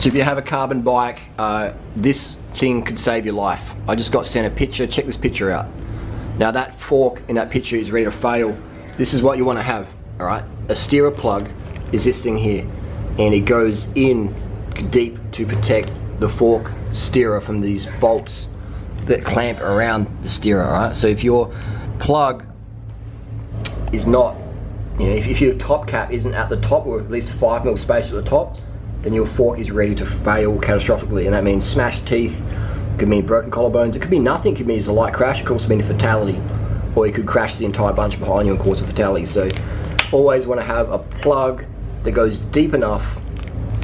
So if you have a carbon bike, this thing could save your life. I just got sent a picture. Check this picture out. Now that fork in that picture is ready to fail. This is what you want to have, all right? A steerer plug is this thing here, and it goes in deep to protect the fork steerer from these bolts that clamp around the steerer, all right? So if your plug is not, you know, if your top cap isn't at the top, or at least 5mm space at the top, then your fork is ready to fail catastrophically, and that means smashed teeth, could mean broken collarbones, it could be nothing, it could mean it's a light crash, it could also mean a fatality, or you could crash the entire bunch behind you and cause a fatality. So always want to have a plug that goes deep enough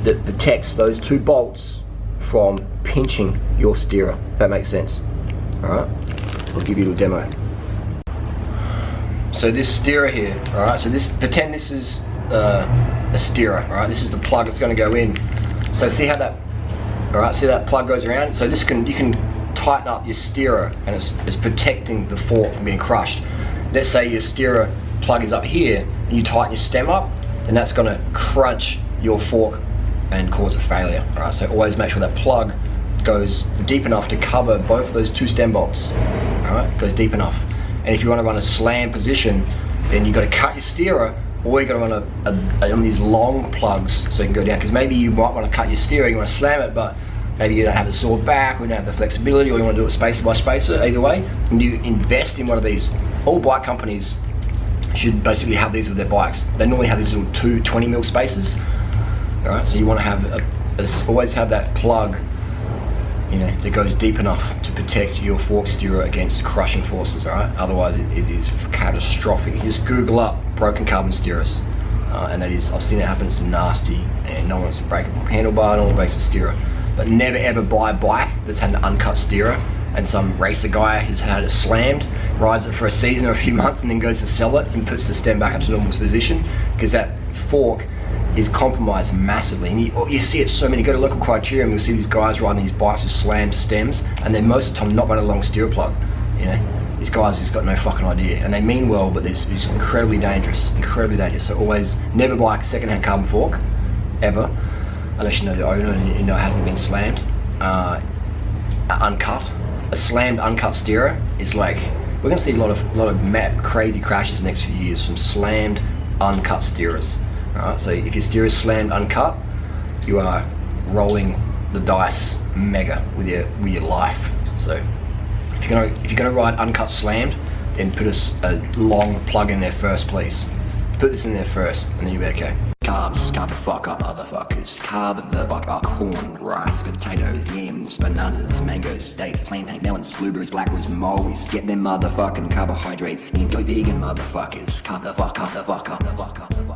that protects those two bolts from pinching your steerer, if that makes sense. Alright, I'll give you a demo. So this steerer here, alright, so this, pretend this is a steerer, alright, this is the plug that's going to go in. So see how that, alright, see that plug goes around? So this you can tighten up your steerer, and it's protecting the fork from being crushed. Let's say your steerer plug is up here, and you tighten your stem up, and that's going to crunch your fork and cause a failure. Alright, so always make sure that plug goes deep enough to cover both of those two stem bolts. Alright, goes deep enough. And if you want to run a slam position, then you've got to cut your steerer, or you've got to run one of these long plugs so you can go down. Because maybe you might want to cut your steerer, you want to slam it, but maybe you don't have the sore back, or you don't have the flexibility, or you want to do it spacer by spacer. Either way, and you invest in one of these. All bike companies should basically have these with their bikes. They normally have these little 20mm spacers. Alright, so you want to have always have that plug, you know, that goes deep enough to protect your fork steerer against crushing forces. Alright, otherwise it is catastrophic. You just Google up broken carbon steerers, and that is, I've seen it happen. It's nasty, and no one wants to break a handlebar, no one breaks a steerer. But never ever buy a bike that's had an uncut steerer, and some racer guy who's had it slammed rides it for a season or a few months and then goes to sell it and puts the stem back into normal position, because that fork is compromised massively. And you see it so many. Go to local criterium, you'll see these guys riding these bikes with slammed stems, and they're most of the time not running a long steerer plug. You know, these guys just got no fucking idea, and they mean well, but it's incredibly dangerous, So always never buy a second-hand carbon fork, ever, unless you know the owner and you know it hasn't been slammed. Uncut, a slammed uncut steerer is like, we're going to see a lot of crazy crashes next few years from slammed uncut steerers. Alright, so if your steerer is slammed uncut, you are rolling the dice mega with your life. So if you're gonna ride uncut slammed, then put a long plug in there first, please. Put this in there first, and then you'll be okay. Carbs, carb the fuck up, motherfuckers. Carb the fuck up. Corn, rice, potatoes, yams, bananas, mangoes, dates, plantain, melons, blueberries, blackberries, mulberries. Get them motherfucking carbohydrates in. Go vegan, motherfuckers. Carb the fuck up, the fuck up, the fuck up, the fuck up.